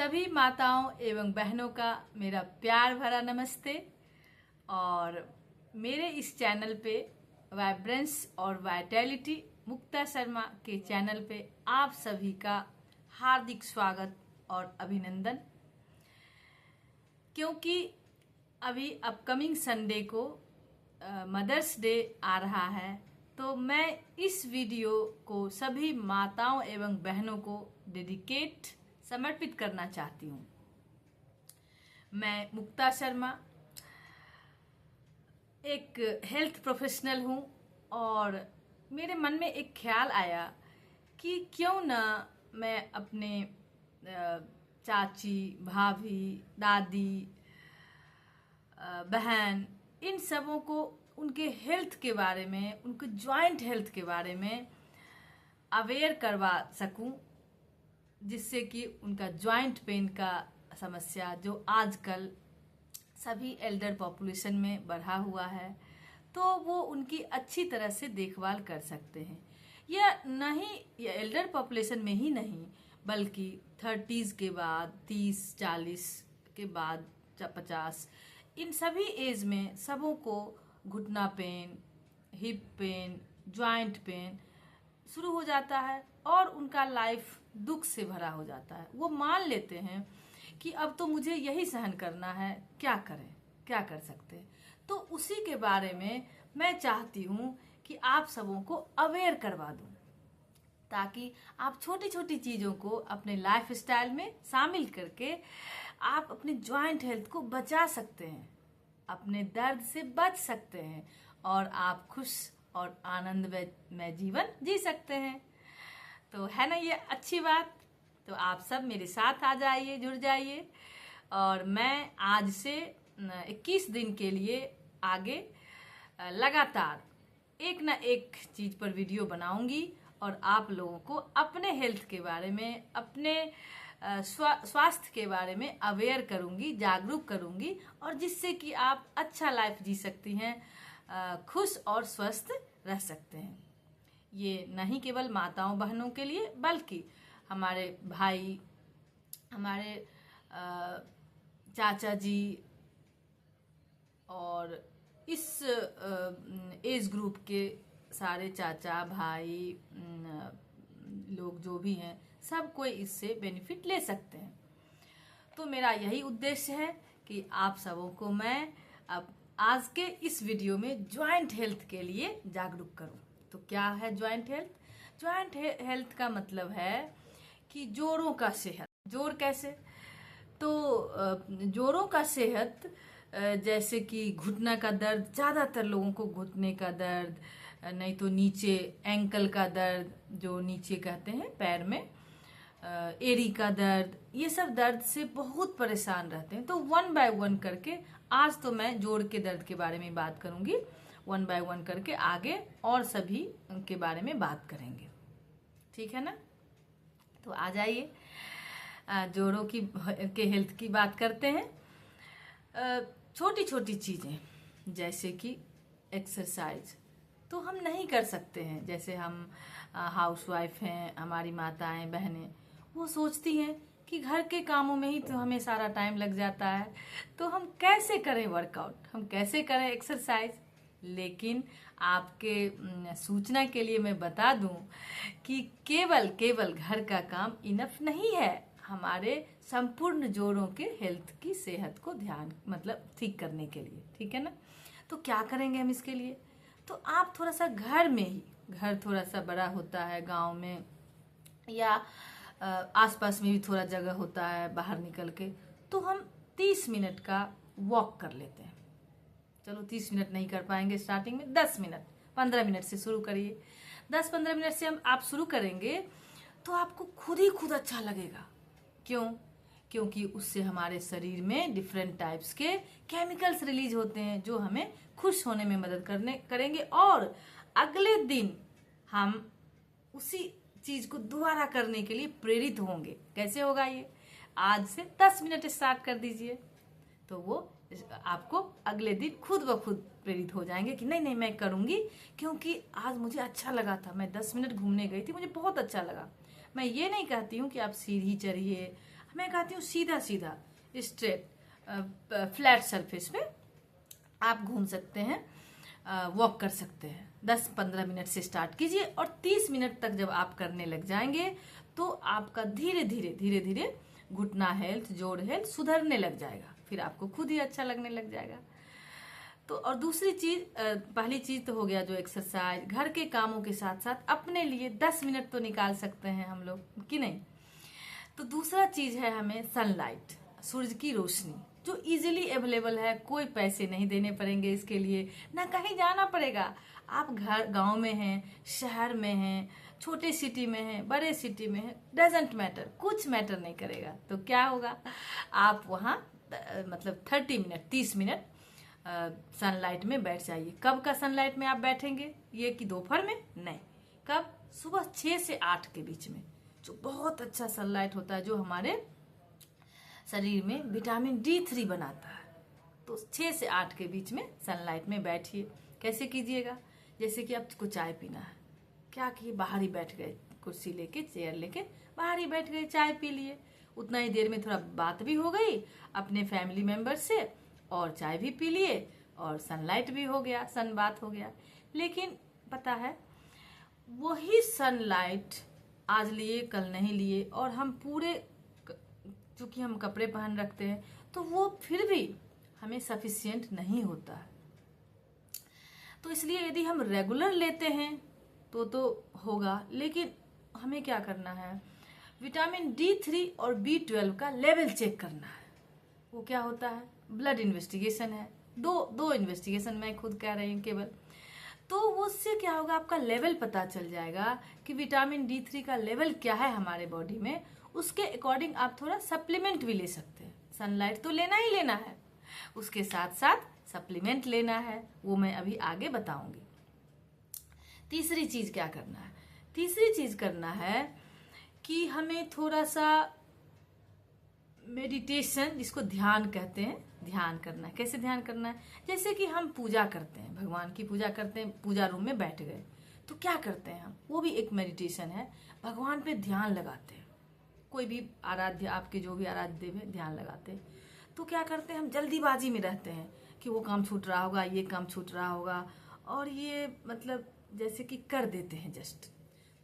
सभी माताओं एवं बहनों का मेरा प्यार भरा नमस्ते। और मेरे इस चैनल पे वाइब्रेंस और वाइटैलिटी मुक्ता शर्मा के चैनल पे आप सभी का हार्दिक स्वागत और अभिनंदन। क्योंकि अभी अपकमिंग संडे को मदर्स डे आ रहा है, तो मैं इस वीडियो को सभी माताओं एवं बहनों को डेडिकेट समर्पित करना चाहती हूँ। मैं मुक्ता शर्मा एक हेल्थ प्रोफेशनल हूँ और मेरे मन में एक ख्याल आया कि क्यों ना मैं अपने चाची, भाभी, दादी, बहन, इन सबों को उनके हेल्थ के बारे में, उनके जॉइंट हेल्थ के बारे में अवेयर करवा सकूं, जिससे कि उनका जॉइंट पेन का समस्या जो आजकल सभी एल्डर पॉपुलेशन में बढ़ा हुआ है, तो वो उनकी अच्छी तरह से देखभाल कर सकते हैं। यह नहीं, ये एल्डर पॉपुलेशन में ही नहीं बल्कि 30s के बाद, 30-40 के बाद 50, इन सभी एज में सबों को घुटना pain, hip pain, joint pain शुरू हो जाता है और उनका लाइफ दुख से भरा हो जाता है। वो मान लेते हैं कि अब तो मुझे यही सहन करना है, क्या करें, क्या कर सकते हैं। तो उसी के बारे में मैं चाहती हूँ कि आप सबों को अवेयर करवा दूं, ताकि आप छोटी छोटी चीजों को अपने लाइफ स्टाइल में शामिल करके आप अपने जॉइंट हेल्थ को बचा सकते हैं, अपने दर्द से बच सकते हैं और आप खुश और आनंद में जीवन जी सकते हैं। तो है ना ये अच्छी बात? तो आप सब मेरे साथ आ जाइए, जुड़ जाइए। और मैं आज से 21 दिन के लिए आगे लगातार एक ना एक चीज पर वीडियो बनाऊंगी और आप लोगों को अपने हेल्थ के बारे में, अपने स्वास्थ्य के बारे में अवेयर करूंगी, जागरूक करूंगी, और जिससे कि आप अच्छा लाइफ जी सकती हैं, खुश और स्वस्थ रह सकते हैं। ये नहीं केवल माताओं बहनों के लिए बल्कि हमारे भाई, हमारे चाचा जी और इस एज ग्रुप के सारे चाचा भाई लोग जो भी हैं, सब कोई इससे बेनिफिट ले सकते हैं। तो मेरा यही उद्देश्य है कि आप सबों को मैं अब आज के इस वीडियो में जॉइंट हेल्थ के लिए जागरूक करूं। तो क्या है जॉइंट हेल्थ? जॉइंट हेल्थ का मतलब है कि जोड़ों का सेहत। जोड़ कैसे? तो जोड़ों का सेहत, जैसे कि घुटना का दर्द, ज्यादातर लोगों को घुटने का दर्द, नहीं तो नीचे एंकल का दर्द, जो नीचे कहते हैं पैर में, एड़ी का दर्द, ये सब दर्द से बहुत परेशान रहते हैं। तो 1 बाय 1 करके आज तो मैं जोड़ के दर्द के बारे में बात करूंगी, 1 बाय 1 करके आगे और सभी के बारे में बात करेंगे, ठीक है ना? तो आ जाइए, जोड़ों की के हेल्थ की बात करते हैं। छोटी छोटी चीजें जैसे कि एक्सरसाइज तो हम नहीं कर सकते हैं। जैसे हम हाउसवाइफ हैं, हमारी माताएं बहनें, वो सोचती हैं कि घर के कामों में ही तो हमें सारा टाइम लग जाता है, तो हम कैसे करें वर्कआउट, हम कैसे करें एक्सरसाइज। लेकिन आपके सूचना के लिए मैं बता दूं कि केवल घर का काम इनफ नहीं है हमारे संपूर्ण जोड़ों के हेल्थ की सेहत को ध्यान मतलब ठीक करने के लिए, ठीक है ना? तो क्या करेंगे हम इसके लिए? तो आप थोड़ा सा घर में ही, घर थोड़ा सा बड़ा होता है गांव में या आसपास में भी थोड़ा जगह होता है बाहर निकल के, तो हम 30 मिनट का वॉक कर लेते हैं। चलो 30 मिनट नहीं कर पाएंगे स्टार्टिंग में, 10 मिनट 15 मिनट से शुरू करिए। 10-15 मिनट से हम आप शुरू करेंगे तो आपको खुद ही खुद अच्छा लगेगा। क्यों? क्योंकि उससे हमारे शरीर में डिफरेंट टाइप्स के केमिकल्स रिलीज होते हैं जो हमें खुश होने में मदद करेंगे और अगले दिन हम उसी चीज को दोबारा करने के लिए प्रेरित होंगे। कैसे होगा ये? आज से 10 मिनट स्टार्ट कर दीजिए, तो वो आपको अगले दिन खुद ब खुद प्रेरित हो जाएंगे कि नहीं मैं करूंगी, क्योंकि आज मुझे अच्छा लगा था, मैं 10 मिनट घूमने गई थी, मुझे बहुत अच्छा लगा। मैं ये नहीं कहती हूँ कि आप सीढ़ी चढ़िए, मैं कहती हूँ सीधा सीधा स्ट्रेट फ्लैट सरफेस पे आप घूम सकते हैं, वॉक कर सकते हैं। 10-15 मिनट से स्टार्ट कीजिए और 30 मिनट तक जब आप करने लग जाएंगे तो आपका धीरे धीरे घुटना हेल्थ, जोड़ हेल्थ सुधरने लग जाएगा, फिर आपको खुद ही अच्छा लगने लग जाएगा। तो और दूसरी चीज, पहली चीज तो हो गया जो एक्सरसाइज, घर के कामों के साथ साथ अपने लिए 10 मिनट तो निकाल सकते हैं हम लोग, कि नहीं। तो दूसरा चीज है हमें सनलाइट, सूरज की रोशनी जो इजीली अवेलेबल है, कोई पैसे नहीं देने पड़ेंगे इसके लिए, ना कहीं जाना पड़ेगा। आप घर गांव में हैं, शहर में हैं, छोटे सिटी में हैं, बड़े सिटी में हैं, डजेंट मैटर, कुछ मैटर नहीं करेगा। तो क्या होगा, आप वहाँ मतलब 30 मिनट सनलाइट में बैठ जाइए। कब का सनलाइट में आप बैठेंगे, ये कि दोपहर में नहीं, कब, सुबह 6 से 8 के बीच में, जो बहुत अच्छा सनलाइट होता है, जो हमारे शरीर में विटामिन D3 बनाता है। तो 6 से 8 के बीच में सनलाइट में बैठिए। कैसे कीजिएगा, जैसे कि आपको चाय पीना है, क्या किए, बाहर ही बैठ गए, कुर्सी लेके, चेयर लेके बाहर ही बैठ गए, चाय पी लिए। उतना ही देर में थोड़ा बात भी हो गई अपने फैमिली मेंबर से, और चाय भी पी लिए, और सनलाइट भी हो गया, सन बात हो गया। लेकिन पता है, वही सनलाइट आज लिए कल नहीं लिए, और हम पूरे, चूंकि हम कपड़े पहन रखते हैं, तो वो फिर भी हमें सफिशिएंट नहीं होता है। तो इसलिए यदि हम रेगुलर लेते हैं तो होगा, लेकिन हमें क्या करना है, विटामिन D3 और B12 का लेवल चेक करना है। वो क्या होता है, ब्लड इन्वेस्टिगेशन है, दो इन्वेस्टिगेशन मैं खुद कह रही हूँ केवल। तो उससे क्या होगा, आपका लेवल पता चल जाएगा कि विटामिन D3 का लेवल क्या है हमारे बॉडी में। उसके अकॉर्डिंग आप थोड़ा सप्लीमेंट भी ले सकते हैं। सनलाइट तो लेना ही लेना है, उसके साथ साथ सप्लीमेंट लेना है, वो मैं अभी आगे बताऊंगी। तीसरी चीज क्या करना है, तीसरी चीज करना है कि हमें थोड़ा सा मेडिटेशन, जिसको ध्यान कहते हैं, ध्यान करना है। कैसे ध्यान करना है, जैसे कि हम पूजा करते हैं, भगवान की पूजा करते हैं, पूजा रूम में बैठ गए, तो क्या करते हैं हम, वो भी एक मेडिटेशन है, भगवान पे ध्यान लगाते हैं। कोई भी आराध्य, आपके जो भी आराध्य देव है, ध्यान लगाते हैं। तो क्या करते हैं, हम जल्दीबाजी में रहते हैं कि वो काम छूट रहा होगा, ये काम छूट रहा होगा, और ये मतलब जैसे कि कर देते हैं, जस्ट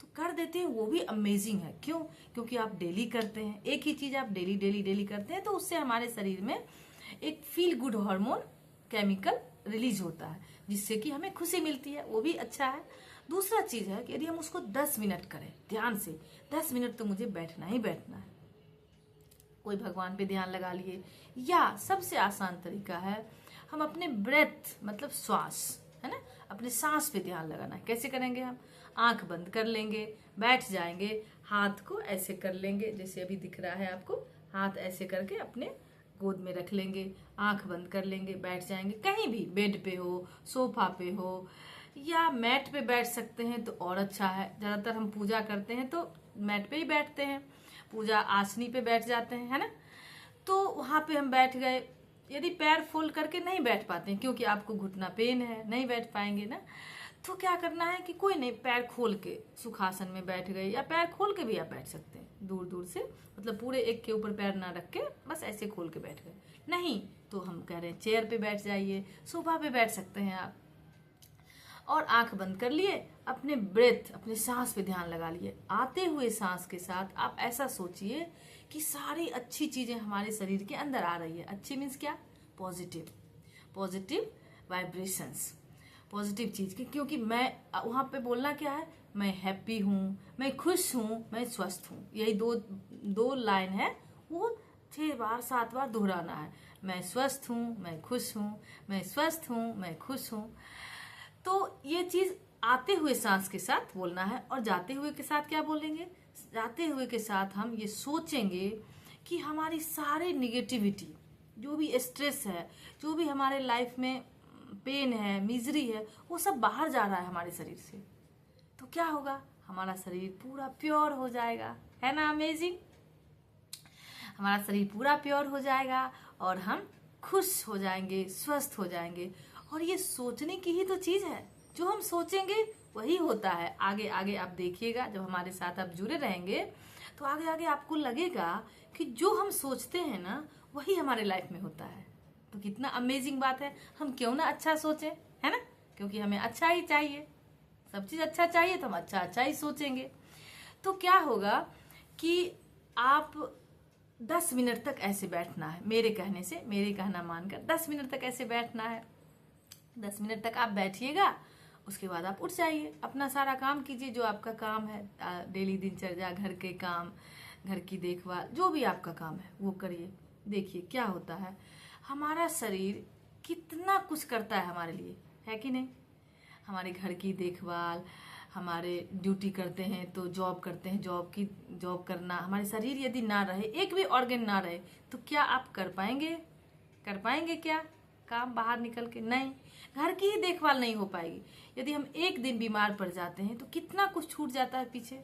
तो कर देते हैं। वो भी अमेजिंग है, क्यों, क्योंकि आप डेली करते हैं, एक ही चीज आप डेली करते हैं, तो उससे हमारे शरीर में एक feel good hormone chemical release होता है, जिससे कि हमें खुशी मिलती है, वो भी अच्छा है। दूसरा चीज है कि यदि हम उसको 10 मिनट करें ध्यान से, 10 मिनट तो मुझे बैठना ही बैठना है, कोई भगवान पे ध्यान लगा लिए, या सबसे आसान तरीका है, हम अपने ब्रेथ मतलब श्वास है ना, अपने सांस पे ध्यान लगाना है। कैसे करेंगे, हम आंख बंद कर लेंगे, बैठ जाएंगे, हाथ को ऐसे कर लेंगे, जैसे अभी दिख रहा है आपको, हाथ ऐसे करके अपने गोद में रख लेंगे, आंख बंद कर लेंगे, बैठ जाएंगे। कहीं भी, बेड पे हो, सोफा पे हो, या मैट पे बैठ सकते हैं तो और अच्छा है। ज्यादातर हम पूजा करते हैं तो मैट पे ही बैठते हैं, पूजा आसनी पे बैठ जाते हैं, है ना। तो वहां पे हम बैठ गए, यदि पैर फोल्ड करके नहीं बैठ पाते हैं, क्योंकि आपको घुटना पेन है, नहीं बैठ पाएंगे ना, तो क्या करना है कि कोई नहीं, पैर खोल के सुखासन में बैठ गए, या पैर खोल के भी आप बैठ सकते हैं, दूर दूर से, मतलब पूरे एक के ऊपर पैर ना रख के बस ऐसे खोल के बैठ गए। नहीं तो हम कह रहे हैं चेयर पे बैठ जाइए, सोफा पे बैठ सकते हैं आप, और आंख बंद कर लिए, अपने ब्रेथ, अपने सांस पे ध्यान लगा लिए। आते हुए सांस के साथ आप ऐसा सोचिए कि सारी अच्छी चीजें हमारे शरीर के अंदर आ रही है। अच्छी मीन्स क्या, पॉजिटिव, पॉजिटिव वाइब्रेशंस, पॉजिटिव चीज की। क्योंकि मैं वहां पे बोलना क्या है, मैं हैप्पी हूँ, मैं खुश हूँ, मैं स्वस्थ हूँ, यही दो लाइन है, वो 6 बार 7 बार दोहराना है। मैं स्वस्थ हूँ, मैं खुश हूँ, मैं स्वस्थ हूँ, मैं खुश हूँ। तो ये चीज आते हुए सांस के साथ बोलना है, और जाते हुए के साथ क्या बोलेंगे, जाते हुए के साथ हम ये सोचेंगे कि हमारी सारी निगेटिविटी, जो भी स्ट्रेस है, जो भी हमारे लाइफ में पेन है, मिजरी है, वो सब बाहर जा रहा है हमारे शरीर से। तो क्या होगा, हमारा शरीर पूरा प्योर हो जाएगा, है ना, अमेजिंग। हमारा शरीर पूरा प्योर हो जाएगा और हम खुश हो जाएंगे, स्वस्थ हो जाएंगे। और ये सोचने की ही तो चीज है, जो हम सोचेंगे वही होता है। आगे आगे आप देखिएगा, जब हमारे साथ आप जुड़े रहेंगे तो आगे आगे आपको लगेगा कि जो हम सोचते हैं ना वही हमारे लाइफ में होता है। तो कितना अमेजिंग बात है, हम क्यों ना अच्छा सोचें, है ना, क्योंकि हमें अच्छा ही चाहिए, सब चीज अच्छा चाहिए तो हम अच्छा अच्छा ही सोचेंगे। तो क्या होगा कि आप 10 मिनट तक ऐसे बैठना है, मेरे कहने से, मेरे कहना मानकर 10 मिनट तक ऐसे बैठना है। 10 मिनट तक आप बैठिएगा, उसके बाद आप उठ जाइए, अपना सारा काम कीजिए जो आपका काम है, डेली दिनचर्या, घर के काम, घर की देखभाल, जो भी आपका काम है वो करिए। देखिए क्या होता है, हमारा शरीर कितना कुछ करता है हमारे लिए, है कि नहीं। हमारे घर की देखभाल, हमारे ड्यूटी करते हैं तो जॉब करते हैं, जॉब करना, हमारे शरीर यदि ना रहे, एक भी ऑर्गन ना रहे, तो क्या आप कर पाएंगे क्या काम बाहर निकल के? नहीं, घर की ही देखभाल नहीं हो पाएगी। यदि हम एक दिन बीमार पड़ जाते हैं तो कितना कुछ छूट जाता है पीछे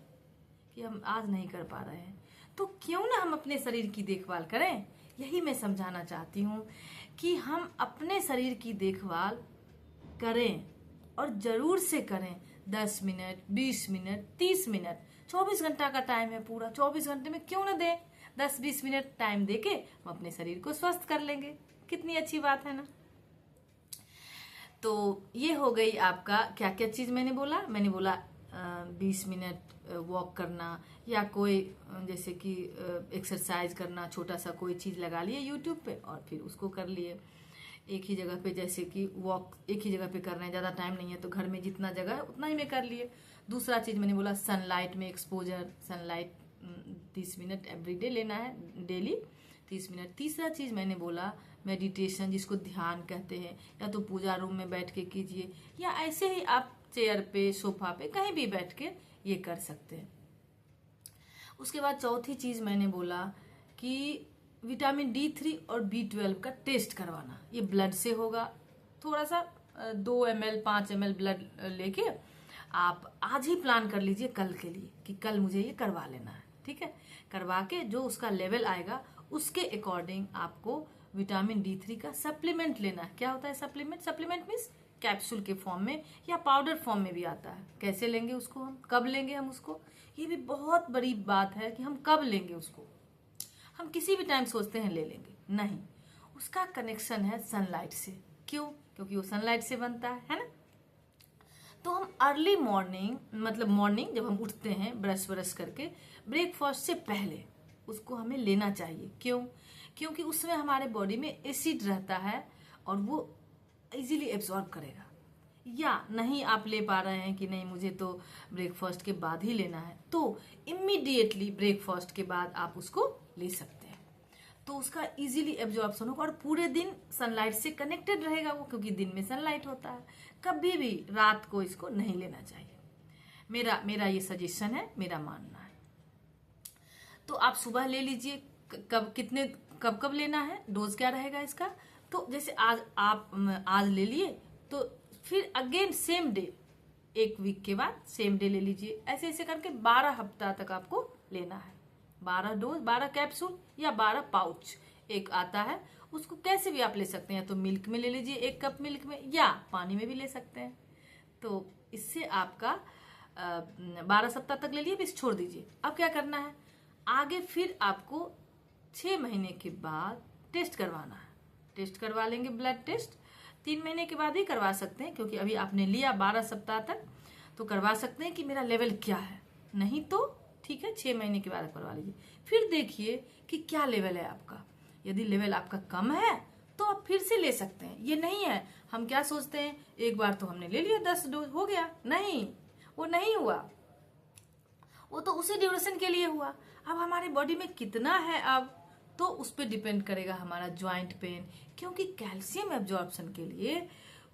कि हम आज नहीं कर पा रहे हैं। तो क्यों ना हम अपने शरीर की देखभाल करें। यही मैं समझाना चाहती हूँ कि हम अपने शरीर की देखभाल करें, और जरूर से करें। 10 मिनट, 20 मिनट, 30 मिनट, 24 घंटा का टाइम है पूरा, 24 घंटे में क्यों ना दें 10-20 मिनट टाइम देके हम अपने शरीर को स्वस्थ कर लेंगे। कितनी अच्छी बात है ना। तो ये हो गई आपका, क्या क्या चीज मैंने बोला 20 मिनट वॉक करना, या कोई जैसे कि एक्सरसाइज करना, छोटा सा कोई चीज लगा लिए यूट्यूब पे और फिर उसको कर लिए एक ही जगह पे। जैसे कि वॉक एक ही जगह पे कर रहे हैं, ज्यादा टाइम नहीं है तो घर में जितना जगह है उतना ही में कर लिए। दूसरा चीज मैंने बोला सनलाइट में एक्सपोजर, सनलाइट 30 मिनट एवरीडे लेना है, डेली 30 मिनट। तीसरा चीज मैंने बोला मेडिटेशन, जिसको ध्यान कहते हैं, या तो पूजा रूम में बैठ के कीजिए, या ऐसे ही आप चेयर पे, सोफा पे, कहीं भी बैठ के ये कर सकते हैं। उसके बाद चौथी चीज मैंने बोला कि विटामिन D3 और B12 का टेस्ट करवाना। ये ब्लड से होगा, थोड़ा सा 2 ml 5 ml ब्लड लेके आप आज ही प्लान कर लीजिए कल के लिए कि कल मुझे ये करवा लेना है, ठीक है। करवा के जो उसका लेवल आएगा उसके अकॉर्डिंग आपको विटामिन D3 का सप्लीमेंट लेना है। क्या होता है सप्लीमेंट मीन्स कैप्सूल के फॉर्म में या पाउडर फॉर्म में भी आता है। कैसे लेंगे उसको, हम कब लेंगे, हम उसको, ये भी बहुत बड़ी बात है कि हम कब लेंगे उसको। हम किसी भी टाइम सोचते हैं ले लेंगे, नहीं, उसका कनेक्शन है सनलाइट से। क्यों? क्योंकि वो सनलाइट से बनता है ना। तो हम अर्ली मॉर्निंग, मतलब मॉर्निंग जब हम उठते हैं ब्रश व्रश करके, ब्रेकफास्ट से पहले उसको हमें लेना चाहिए। क्यों? क्योंकि उसमें हमारे बॉडी में एसिड रहता है और वो इजीली एब्जॉर्ब करेगा। या नहीं आप ले पा रहे हैं कि नहीं मुझे तो ब्रेकफास्ट के बाद ही लेना है, तो इमीडिएटली ब्रेकफास्ट के बाद आप उसको ले सकते हैं। तो उसका इजीली एब्जॉर्प्शन होगा और पूरे दिन सनलाइट से कनेक्टेड रहेगा वो, क्योंकि दिन में सनलाइट होता है। कभी भी रात को इसको नहीं लेना चाहिए। मेरा ये सजेशन है, मेरा मानना है। तो आप सुबह ले लीजिए। कब लेना है, डोज क्या रहेगा इसका। तो जैसे आज ले लिए तो फिर अगेन सेम डे, एक वीक के बाद सेम डे ले लीजिए। ऐसे ऐसे करके 12 हफ्ता तक आपको लेना है। 12 डोज, 12 कैप्सूल या 12 पाउच एक आता है, उसको कैसे भी आप ले सकते हैं। तो मिल्क में ले लीजिए, 1 कप मिल्क में, या पानी में भी ले सकते हैं। तो इससे आपका 12 सप्ताह तक ले लिए, फिर छोड़ दीजिए। अब क्या करना है आगे, फिर आपको 6 महीने के बाद टेस्ट करवाना है। टेस्ट करवा लेंगे, ब्लड टेस्ट 3 महीने के बाद ही करवा सकते हैं, क्योंकि अभी आपने लिया 12 सप्ताह तक, तो करवा सकते हैं कि मेरा लेवल क्या है। नहीं तो ठीक है, 6 महीने के बाद आप करवा लीजिए। फिर देखिए कि क्या लेवल है आपका। यदि लेवल आपका कम है तो आप फिर से ले सकते हैं। ये नहीं है हम क्या सोचते हैं एक बार तो हमने ले लिया 10 डोज हो गया, नहीं, वो नहीं हुआ। वो तो उसी ड्यूरेशन के लिए हुआ। अब हमारे बॉडी में कितना है अब, तो उस पर डिपेंड करेगा हमारा ज्वाइंट पेन, क्योंकि कैल्शियम एब्जॉर्प्शन के लिए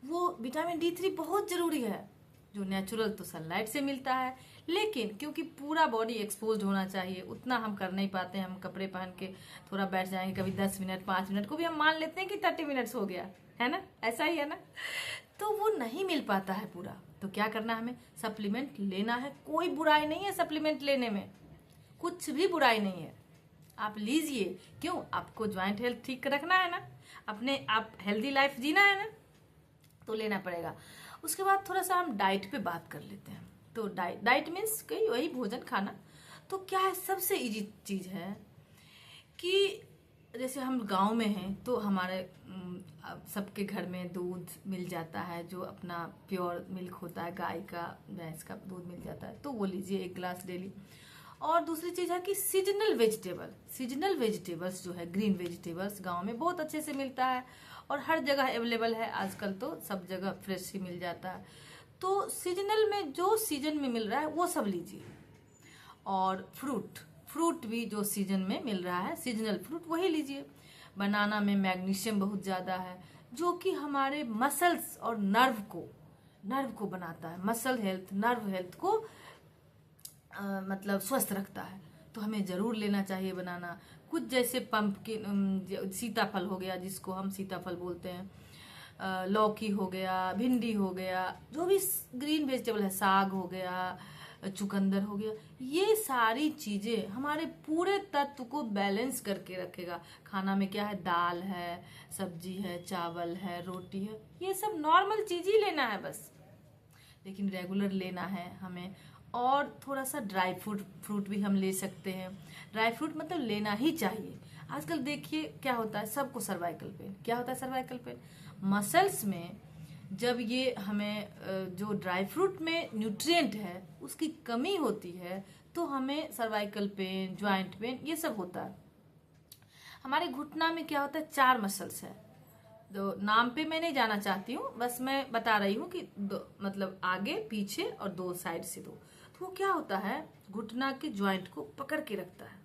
वो विटामिन D3 बहुत जरूरी है, जो नेचुरल तो सनलाइट से मिलता है। लेकिन क्योंकि पूरा बॉडी एक्सपोज होना चाहिए, उतना हम कर नहीं पाते हैं। हम कपड़े पहन के थोड़ा बैठ जाएंगे, कभी 10 मिनट 5 मिनट को भी हम मान लेते हैं कि 30 मिनट्स हो गया, है ना, ऐसा ही है ना। तो वो नहीं मिल पाता है पूरा। तो क्या करना है, हमें सप्लीमेंट लेना है। कोई बुराई नहीं है सप्लीमेंट लेने में, कुछ भी बुराई नहीं है, आप लीजिए। क्यों? आपको ज्वाइंट हेल्थ ठीक रखना है ना, अपने आप हेल्दी लाइफ जीना है ना, तो लेना पड़ेगा। उसके बाद थोड़ा सा हम डाइट पे बात कर लेते हैं। तो डाइट मीन्स वही भोजन खाना। तो क्या है, सबसे इजी चीज है कि जैसे हम गांव में हैं तो हमारे सबके घर में दूध मिल जाता है, जो अपना प्योर मिल्क होता है, गाय का भैंस का दूध मिल जाता है, तो वो लीजिए 1 गिलास डेली। और दूसरी चीज है कि सीजनल वेजिटेबल्स जो है, ग्रीन वेजिटेबल्स गांव में बहुत अच्छे से मिलता है और हर जगह अवेलेबल है, आजकल तो सब जगह फ्रेश ही मिल जाता है। तो सीजनल में जो सीजन में मिल रहा है वो सब लीजिए। और फ्रूट भी जो सीजन में मिल रहा है, सीजनल फ्रूट, वही लीजिए। बनाना में मैग्नीशियम बहुत ज्यादा है, जो कि हमारे मसल्स और नर्व को बनाता है, मसल हेल्थ, नर्व हेल्थ को मतलब स्वस्थ रखता है, तो हमें जरूर लेना चाहिए बनाना। कुछ जैसे पंपकिन, सीताफल हो गया, जिसको हम सीताफल बोलते हैं, लौकी हो गया, भिंडी हो गया, जो भी ग्रीन वेजिटेबल है, साग हो गया, चुकंदर हो गया, ये सारी चीजें हमारे पूरे तत्व को बैलेंस करके रखेगा। खाना में क्या है, दाल है, सब्जी है, चावल है, रोटी है, ये सब नॉर्मल चीज ही लेना है बस, लेकिन रेगुलर लेना है हमें। और थोड़ा सा ड्राई फ्रूट भी हम ले सकते हैं। ड्राई फ्रूट मतलब लेना ही चाहिए। आजकल देखिए क्या होता है, सबको सर्वाइकल पेन। क्या होता है सर्वाइकल पेन? मसल्स में जब ये हमें जो ड्राई फ्रूट में न्यूट्रिएंट है उसकी कमी होती है, तो हमें सर्वाइकल पेन, ज्वाइंट पेन, ये सब होता है। हमारे घुटना में क्या होता है, 4 मसल्स है। तो नाम पे मैं नहीं जाना चाहती हूँ, बस मैं बता रही हूँ कि मतलब आगे पीछे और 2 साइड से 2। तो वो क्या होता है, घुटना के ज्वाइंट को पकड़ के रखता है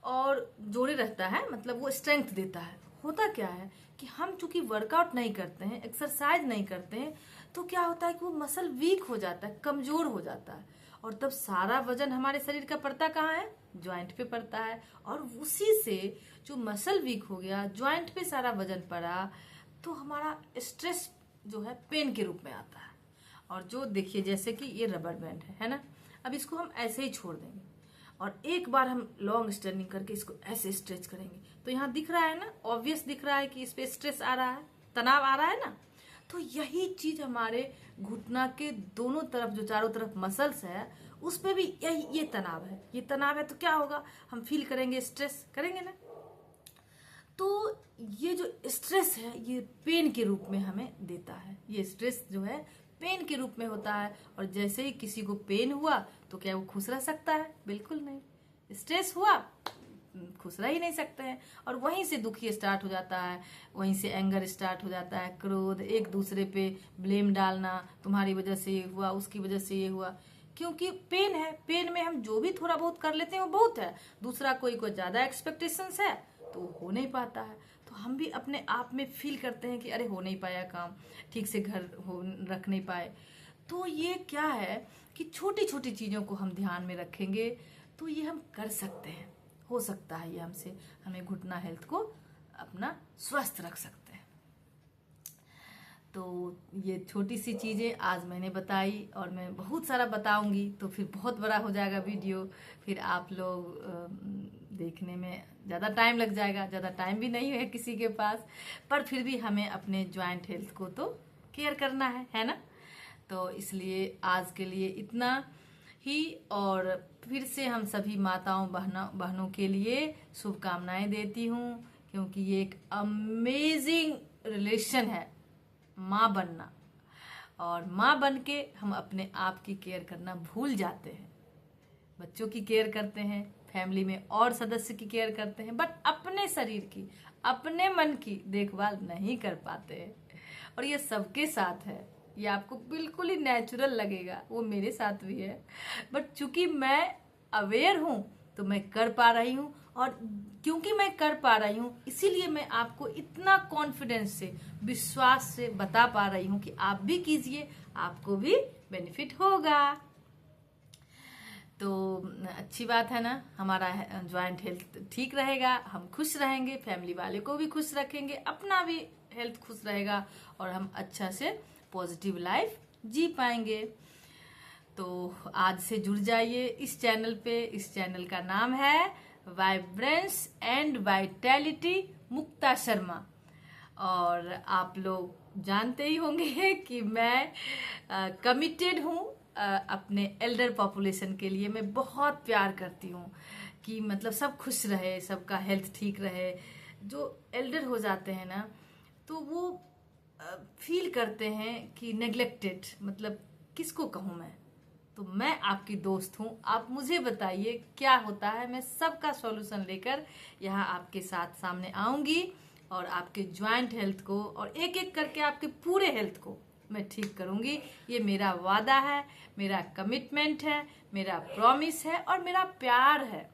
और जोड़े रहता है, मतलब वो स्ट्रेंथ देता है। होता क्या है कि हम चूंकि वर्कआउट नहीं करते हैं, एक्सरसाइज नहीं करते हैं, तो क्या होता है कि वो मसल वीक हो जाता है, कमजोर हो जाता है, और तब सारा वजन हमारे शरीर का पड़ता कहाँ है, ज्वाइंट पे पड़ता है। और उसी से जो मसल वीक हो गया, ज्वाइंट पे सारा वजन पड़ा, तो हमारा स्ट्रेस जो है पेन के रूप में आता है। और जो देखिए, जैसे कि ये रबर बैंड है ना, अब इसको हम ऐसे ही छोड़ देंगे और एक बार हम लॉन्ग स्टर्निंग करके इसको ऐसे स्ट्रेच करेंगे, तो यहाँ दिख रहा है ना, ऑब्वियस दिख रहा है कि इस पे स्ट्रेस आ रहा है, तनाव आ रहा है ना। तो यही चीज हमारे घुटना के दोनों तरफ, जो चारों तरफ मसल्स है, उस पे भी यही ये तनाव है। ये तनाव है तो क्या होगा, हम फील करेंगे, स्ट्रेस करेंगे ना। तो ये जो स्ट्रेस है ये पेन के रूप में हमें देता है। ये स्ट्रेस जो है पेन के रूप में होता है, और जैसे ही किसी को पेन हुआ तो क्या वो खुश रह सकता है? बिल्कुल नहीं। स्ट्रेस हुआ, खुश रह ही नहीं सकते हैं, और वहीं से दुखी स्टार्ट हो जाता है, वहीं से एंगर स्टार्ट हो जाता है, क्रोध, एक दूसरे पे ब्लेम डालना, तुम्हारी वजह से ये हुआ, उसकी वजह से ये हुआ। क्योंकि पेन है, पेन में हम जो भी थोड़ा बहुत कर लेते हैं वो बहुत है, दूसरा कोई को ज्यादा एक्सपेक्टेशंस है तो हो नहीं पाता है। तो हम भी अपने आप में फील करते हैं कि अरे हो नहीं पाया काम, ठीक से घर हो रख नहीं पाए। तो ये क्या है कि छोटी छोटी चीजों को हम ध्यान में रखेंगे तो ये हम कर सकते हैं, हो सकता है ये हमसे, हमें घुटना हेल्थ को अपना स्वस्थ रख सकते हैं। तो ये छोटी सी चीजें आज मैंने बताई, और मैं बहुत सारा बताऊंगी तो फिर बहुत बड़ा हो जाएगा वीडियो, फिर आप लोग देखने में ज़्यादा टाइम लग जाएगा। ज़्यादा टाइम भी नहीं है किसी के पास, पर फिर भी हमें अपने ज्वाइंट हेल्थ को तो केयर करना है ना। तो इसलिए आज के लिए इतना ही, और फिर से हम सभी माताओं बहनों के लिए शुभकामनाएं देती हूँ, क्योंकि ये एक अमेजिंग रिलेशन है माँ बनना, और माँ बन के हम अपने आप की केयर करना भूल जाते हैं। बच्चों की केयर करते हैं, फैमिली में और सदस्य की केयर करते हैं, बट अपने शरीर की, अपने मन की देखभाल नहीं कर पाते हैं। और ये सबके साथ है, ये आपको बिल्कुल ही नेचुरल लगेगा, वो मेरे साथ भी है, बट चूंकि मैं अवेयर हूं तो मैं कर पा रही हूं, और क्योंकि मैं कर पा रही हूं इसीलिए मैं आपको इतना कॉन्फिडेंस से, विश्वास से बता पा रही हूं कि आप भी कीजिए, आपको भी बेनिफिट होगा। तो अच्छी बात है ना, हमारा ज्वाइंट हेल्थ ठीक रहेगा, हम खुश रहेंगे, फैमिली वाले को भी खुश रखेंगे, अपना भी हेल्थ खुश रहेगा, और हम अच्छा से पॉजिटिव लाइफ जी पाएंगे। तो आज से जुड़ जाइए इस चैनल पे। इस चैनल का नाम है वाइब्रेंस एंड वाइटैलिटी मुक्ता शर्मा, और आप लोग जानते ही होंगे कि मैं कमिटेड हूँ अपने एल्डर पॉपुलेशन के लिए मैं बहुत प्यार करती हूँ कि मतलब सब खुश रहे, सबका हेल्थ ठीक रहे। जो एल्डर हो जाते हैं ना तो वो फील करते हैं कि नेग्लेक्टेड, मतलब किसको कहूँ मैं। तो मैं आपकी दोस्त हूँ, आप मुझे बताइए क्या होता है। मैं सबका सॉल्यूशन लेकर यहाँ आपके साथ सामने आऊंगी और आपके ज्वाइंट हेल्थ को और एक एक करके आपके पूरे हेल्थ को मैं ठीक करूंगी। ये मेरा वादा है, मेरा कमिटमेंट है, मेरा प्रॉमिस है और मेरा प्यार है।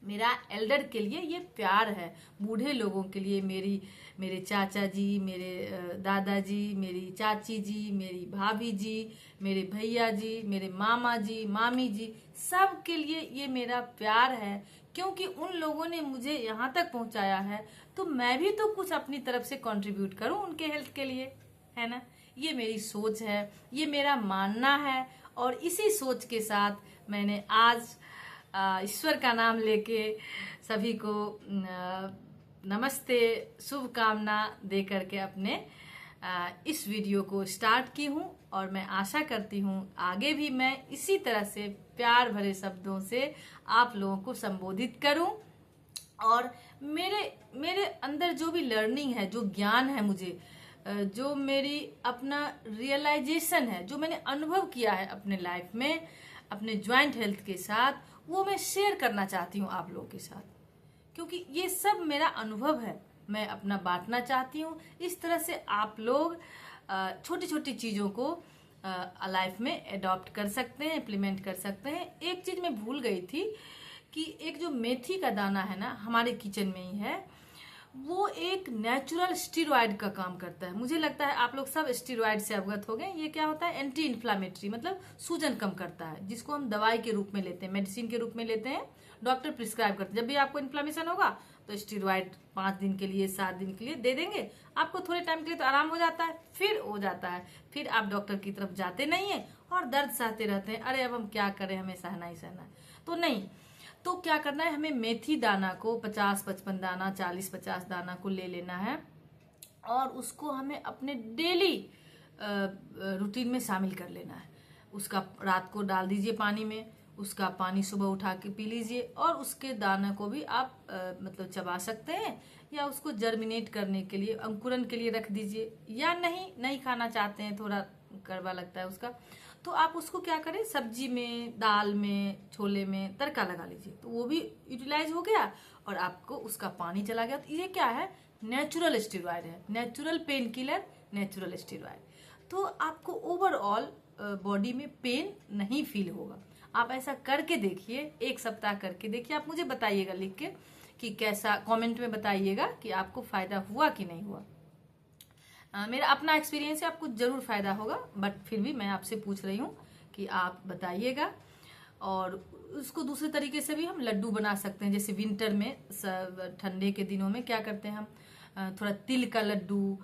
मेरा एल्डर के लिए ये प्यार है, बूढ़े लोगों के लिए मेरे चाचा जी, मेरे दादाजी, मेरी चाची जी, मेरी भाभी जी, मेरे भैया जी, मेरे मामा जी, मामी जी, सब के लिए ये मेरा प्यार है। क्योंकि उन लोगों ने मुझे यहाँ तक पहुँचाया है तो मैं भी तो कुछ अपनी तरफ से कंट्रीब्यूट करूँ उनके हेल्थ के लिए, है ना। ये मेरी सोच है, ये मेरा मानना है और इसी सोच के साथ मैंने आज ईश्वर का नाम लेके सभी को नमस्ते शुभकामना दे करके अपने इस वीडियो को स्टार्ट की हूँ। और मैं आशा करती हूँ आगे भी मैं इसी तरह से प्यार भरे शब्दों से आप लोगों को संबोधित करूँ और मेरे अंदर जो भी लर्निंग है, जो ज्ञान है, मुझे जो मेरी अपना रियलाइजेशन है, जो मैंने अनुभव किया है अपने लाइफ में अपने ज्वाइंट हेल्थ के साथ, वो मैं शेयर करना चाहती हूँ आप लोगों के साथ। क्योंकि ये सब मेरा अनुभव है, मैं अपना बांटना चाहती हूँ। इस तरह से आप लोग छोटी छोटी चीज़ों को लाइफ में एडॉप्ट कर सकते हैं, इम्प्लीमेंट कर सकते हैं। एक चीज़ मैं भूल गई थी कि एक जो मेथी का दाना है ना, हमारे किचन में ही है, वो एक नेचुरल स्टीरॉयड का काम करता है। मुझे लगता है आप लोग सब स्टीरॉयड से अवगत हो गए। ये क्या होता है? एंटी इन्फ्लामेटरी, मतलब सूजन कम करता है, जिसको हम दवाई के रूप में लेते हैं, मेडिसिन के रूप में लेते हैं। डॉक्टर प्रिस्क्राइब करते हैं जब भी आपको इन्फ्लामेशन होगा तो स्टीरॉयड 5 दिन के लिए 7 दिन के लिए दे देंगे आपको। थोड़े टाइम के लिए तो आराम हो जाता है, फिर हो जाता है, फिर आप डॉक्टर की तरफ जाते नहीं है और दर्द सहते रहते हैं। अरे अब हम क्या करें, हमें सहना ही सहना है। तो नहीं, तो क्या करना है, हमें मेथी दाना को 50-55 दाना, 40-50 दाना को ले लेना है और उसको हमें अपने डेली रूटीन में शामिल कर लेना है। उसका रात को डाल दीजिए पानी में, उसका पानी सुबह उठा के पी लीजिए और उसके दाना को भी आप मतलब चबा सकते हैं या उसको जर्मिनेट करने के लिए, अंकुरन के लिए रख दीजिए। या नहीं खाना चाहते हैं, थोड़ा कड़वा लगता है उसका, तो आप उसको क्या करें, सब्जी में, दाल में, छोले में तड़का लगा लीजिए, तो वो भी यूटिलाइज हो गया और आपको उसका पानी चला गया। तो ये क्या है? नेचुरल स्टेरॉयड है, natural pain killer, natural steroid. तो आपको ओवरऑल बॉडी में पेन नहीं फील होगा। आप ऐसा करके देखिए, 1 सप्ताह करके देखिए। आप मुझे बताइएगा लिख के कि कैसा, कमेंट में बताइएगा कि आपको फायदा हुआ कि नहीं हुआ। मेरा अपना एक्सपीरियंस है, आपको जरूर फायदा होगा, बट फिर भी मैं आपसे पूछ रही हूँ कि आप बताइएगा। और उसको दूसरे तरीके से भी हम लड्डू बना सकते हैं। जैसे विंटर में, ठंडे के दिनों में क्या करते हैं हम, थोड़ा तिल का लड्डू,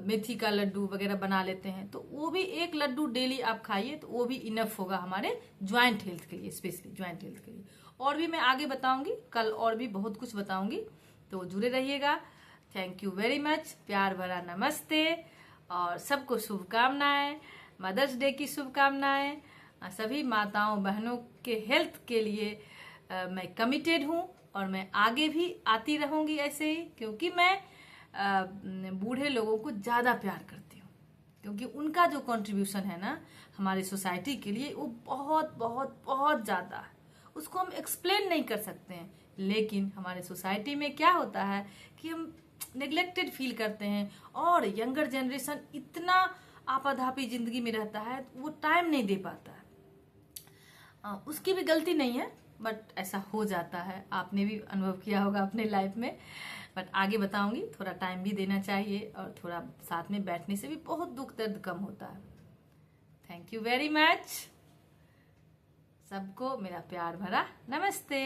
मेथी का लड्डू वगैरह बना लेते हैं। तो वो भी एक लड्डू डेली आप खाइए तो वो भी इनफ होगा हमारे ज्वाइंट हेल्थ के लिए, स्पेशली ज्वाइंट हेल्थ के लिए। और भी मैं आगे बताऊंगी, कल और भी बहुत कुछ बताऊंगी, तो जुड़े रहिएगा। थैंक यू वेरी मच, प्यार भरा नमस्ते और सबको शुभकामनाएं, मदर्स डे की शुभकामनाएं। सभी माताओं बहनों के हेल्थ के लिए मैं कमिटेड हूँ और मैं आगे भी आती रहूंगी ऐसे ही, क्योंकि मैं बूढ़े लोगों को ज़्यादा प्यार करती हूँ। क्योंकि उनका जो कंट्रीब्यूशन है ना हमारी सोसाइटी के लिए, वो बहुत बहुत बहुत ज़्यादा है। उसको हम एक्सप्लेन नहीं कर सकते हैं। लेकिन हमारे सोसाइटी में क्या होता है कि हम नेग्लेक्टेड फील करते हैं और यंगर जनरेशन इतना आपाधापी जिंदगी में रहता है, वो टाइम नहीं दे पाता है। उसकी भी गलती नहीं है, बट ऐसा हो जाता है। आपने भी अनुभव किया होगा अपने लाइफ में, बट आगे बताऊंगी। थोड़ा टाइम भी देना चाहिए और थोड़ा साथ में बैठने से भी बहुत दुख दर्द कम होता है। थैंक यू वेरी मच, सबको मेरा प्यार भरा नमस्ते।